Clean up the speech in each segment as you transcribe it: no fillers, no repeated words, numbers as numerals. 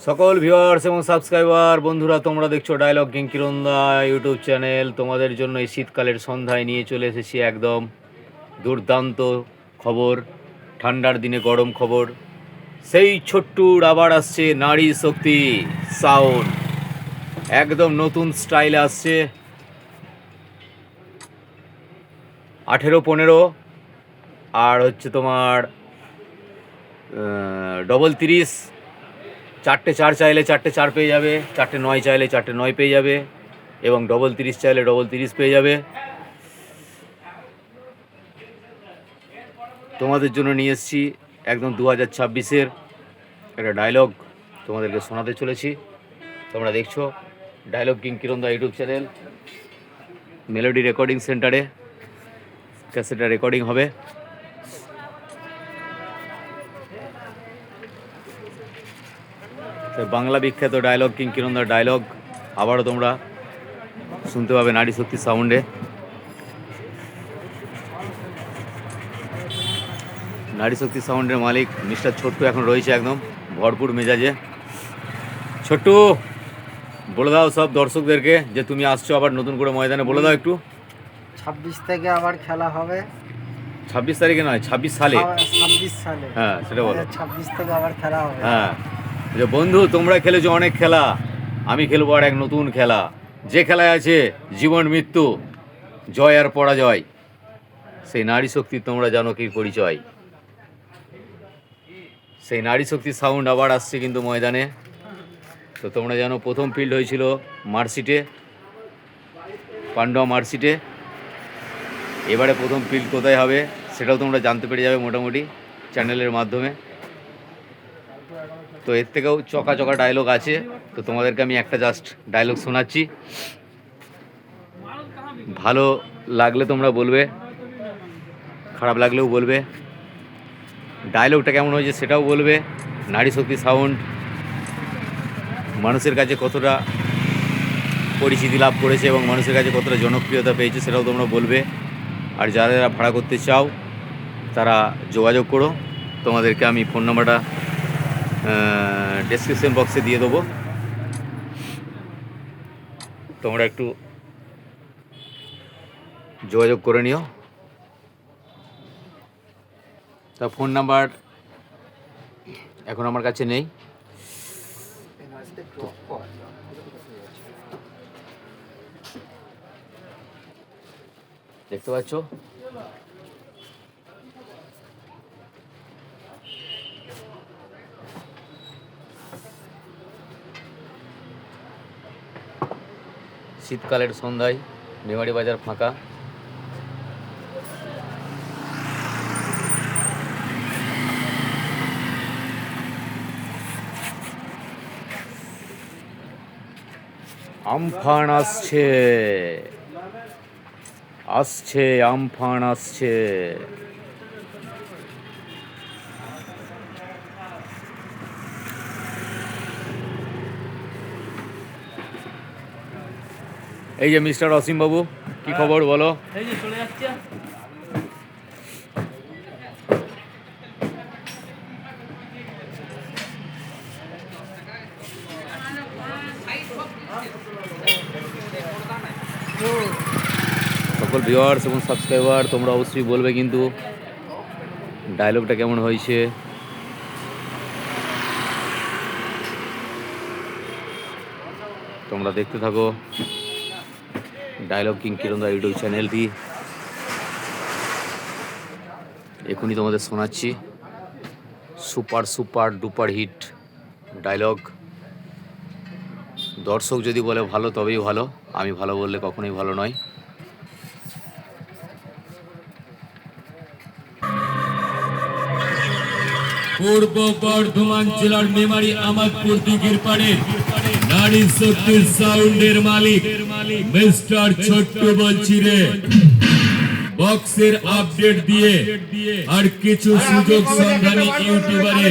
সকল ভিউয়ার্স এবং সাবস্ক্রাইবার বন্ধুরা, তোমরা দেখছো ডায়লগ কিংকিরন্দা ইউটিউব চ্যানেল। তোমাদের জন্য এই শীতকালের সন্ধ্যায় নিয়ে চলে এসেছি একদম দুর্দান্ত খবর, ঠান্ডার দিনে গরম খবর। সেই ছোট্টুর আবার আসছে নারী শক্তি সাউন্ড, একদম নতুন স্টাইলে আসছে। 18-15 আর হচ্ছে তোমার 30। 4-4 চাইলে 4-4 পেয়ে যাবে, 4-9 চাইলে 4-9 পেয়ে যাবে, এবং 30 চাইলে 30 পেয়ে যাবে। তোমাদের জন্য নিয়ে এসেছি একদম 2026-এর একটা ডায়লগ তোমাদেরকে শোনাতে চলেছি। তোমরা দেখছো ডায়লগ কিংকিরন্দা ইউটিউব চ্যানেল। মেলোডি রেকর্ডিং সেন্টারে ক্যাসেটটা রেকর্ডিং হবে। বাংলা বিখ্যাত ডায়লগ কিংকিরন্দার ডায়লগ আবারও তোমরা শুনতে পাবে নারী শক্তি সাউন্ডে। নারী শক্তি সাউন্ডের মালিক মিস্টার ছোট্টু এখন রয়েছে একদম ভরপুর মেজাজে। ছোট্টু, বলে দাও সব দর্শকদেরকে যে তুমি আসছো আবার নতুন করে ময়দানে, বলে দাও একটু। 26 থেকে আবার খেলা হবে। 26 তারিখে নয়, 26 সালে। 26 সালে, হ্যাঁ সেটা বলো। 26 থেকে আবার খেলা হবে। হ্যাঁ, যে বন্ধু তোমরা খেলেছো অনেক খেলা, আমি খেলবো আর এক নতুন খেলা। যে খেলায় আছে জীবন মৃত্যু, জয় আর পরাজয়। সেই নারী শক্তি তোমরা জানো কি পরিচয়। সেই নারী শক্তি সাউন্ড আবার আসছে কিন্তু ময়দানে। তো তোমরা জানো প্রথম ফিল্ড হয়েছিল মার্কশিটে, পান্ডুয়া মার্কশিটে। এবারে প্রথম ফিল্ড কোথায় হবে সেটাও তোমরা জানতে পেরে যাবে মোটামুটি চ্যানেলের মাধ্যমে। তো এর থেকেও চকা চকা ডায়লগ আছে, তো তোমাদেরকে আমি একটা জাস্ট ডায়লগ শোনাচ্ছি। ভালো লাগলে তোমরা বলবে, খারাপ লাগলেও বলবে, ডায়লগটা কেমন হয়েছে সেটাও বলবে। নারী শক্তি সাউন্ড মানুষের কাছে কতটা পরিচিতি লাভ করেছে এবং মানুষের কাছে কতটা জনপ্রিয়তা পেয়েছে সেটাও তোমরা বলবে। আর যারা যারা ভাড়া করতে চাও তারা যোগাযোগ করো। তোমাদেরকে আমি ফোন নাম্বারটা ডেসক্রিপশন বক্সে দিয়ে দেবো, তোমরা একটু যোগাযোগ করে নিও। তা ফোন নাম্বার এখন আমার কাছে নেই। দেখতে পাচ্ছ শীতকালের সন্ধ্যায় মেমারি বাজার ফাঁকা। আমফান আসছে, আসছে আমফান আসছে। এই যে মিস্টার অসীম বাবু, কি খবর বলো? এই যে চলে যাচ্ছে। সকল ভিউয়ার্স এবং সাবস্ক্রাইবার তোমরা অবশ্যই বলবে কিন্তু ডায়লগটা কেমন হয়েছে। তোমরা দেখতে থাকো ডায়লগ কিংকিরন্দা ইউটিউব চ্যানেলটি। এখনই তোমাদের শোনাচ্ছি super super duper hit dialogue. দর্শক যদি বলে ভালো তবেই ভালো, আমি ভালো বললে কখনোই ভালো নয়। পূর্ব বর্ধমান জেলার মেমারি আমাদপুর দিঘির পাড়ে নারী শক্তির সাউন্ডের মালিক মিস্টার ছোট্টু বলছি রে। বক্সের আপডেট দিয়ে আর কিছু সুযোগ সন্ধানী ইউটিউবারে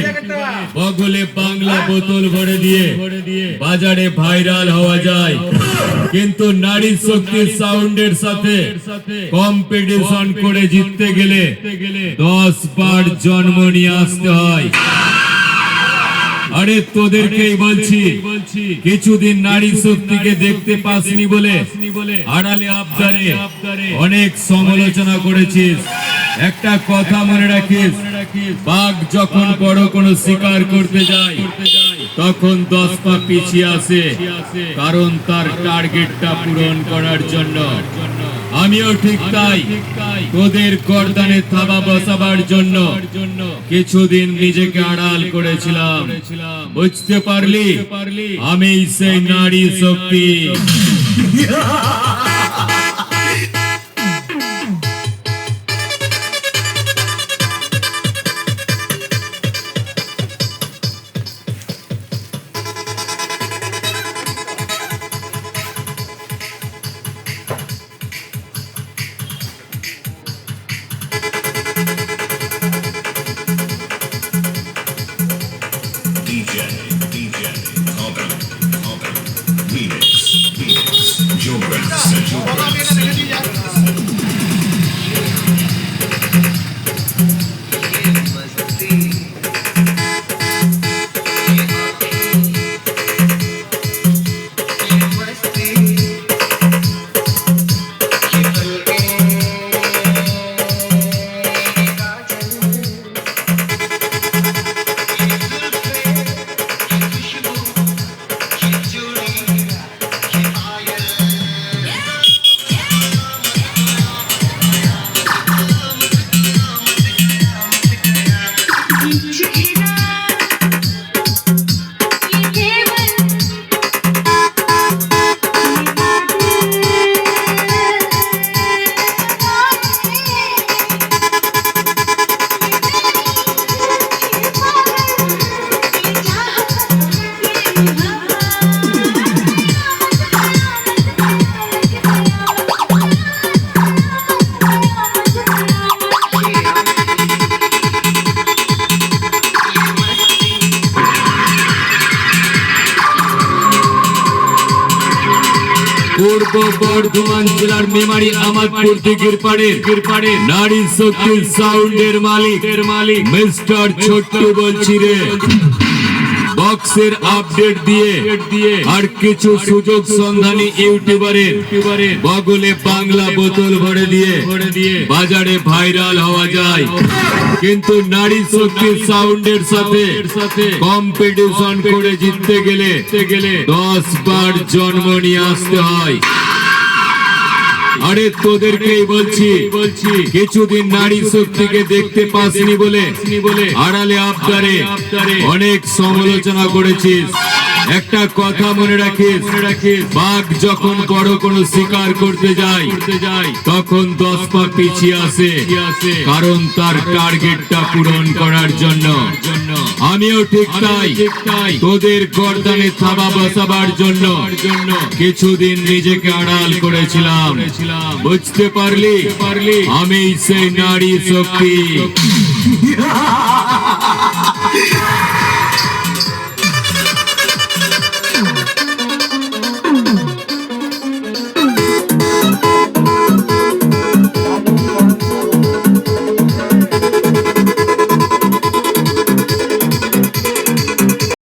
বগলে বাংলা বোতল ভরে দিয়ে বাজারে ভাইরাল হওয়া যায়, কিন্তু নারী শক্তির সাউন্ডের সাথে কম্পিটিশন করে জিততে গেলে 10 বার জন্ম নিয়ে আসতে হয়। আরে তোদেরকেই বলছি কিছুদিন নারী শক্তিকে দেখতে পাসনি বলে আড়ালে আবদারে অনেক সমালোচনা করেছিস। একটা কথা মনে রাখিস, বাঘ যখন বড় কোনো শিকার করতে যায় তখন 10 পা পিছিয়ে আসে, কারণ তার টার্গেটটা পূরণ করার জন্য। আমিও ঠিক তাই, তোদের গর্দানে থাবা বসাবার জন্য কিছুদিন নিজেকে আড়াল করেছিলাম। বুঝতে পারলি, আমি সেই নারী শক্তি। DJ, Carbon, Remix, your পূর্ব বর্ধমান জেলার মেমারি আমাদপুর দিঘির পাড়ে নারী শক্তির সাউন্ডের মালিক মিস্টার ছোট্টু বলছি রে। বক্সের আপডেট দিয়ে আর কিছু সুযোগ সন্ধানী ইউটিউবারের বগলে বাংলা বোতল ভরে দিয়ে বাজারে ভাইরাল হওয়া যায়, কিন্তু নারী শক্তির সাউন্ডের সাথে কম্পিটিশন করে জিততে গেলে 10 বার জন্ম নিয়ে আসতে হয়। আরে তোদেরকেই বলছি কিছুদিন নারী শক্তিকে দেখতে পাসনি বলে আড়ালে আবদারে অনেক সমালোচনা করেছিস। একটা কথা মনে রাখিস, বাঘ যখন বড় কোনো শিকার করতে যায় তখন 10 পা পিছিয়ে আসে, কারণ তার টার্গেটটা পূরণ করার জন্য। আমিও ঠিক তাই, তোদের গর্দানে থাবা বসাবার জন্য কিছুদিন নিজেকে আড়াল করেছিলাম। বুঝতে পারলি, আমি সেই নারী শক্তি।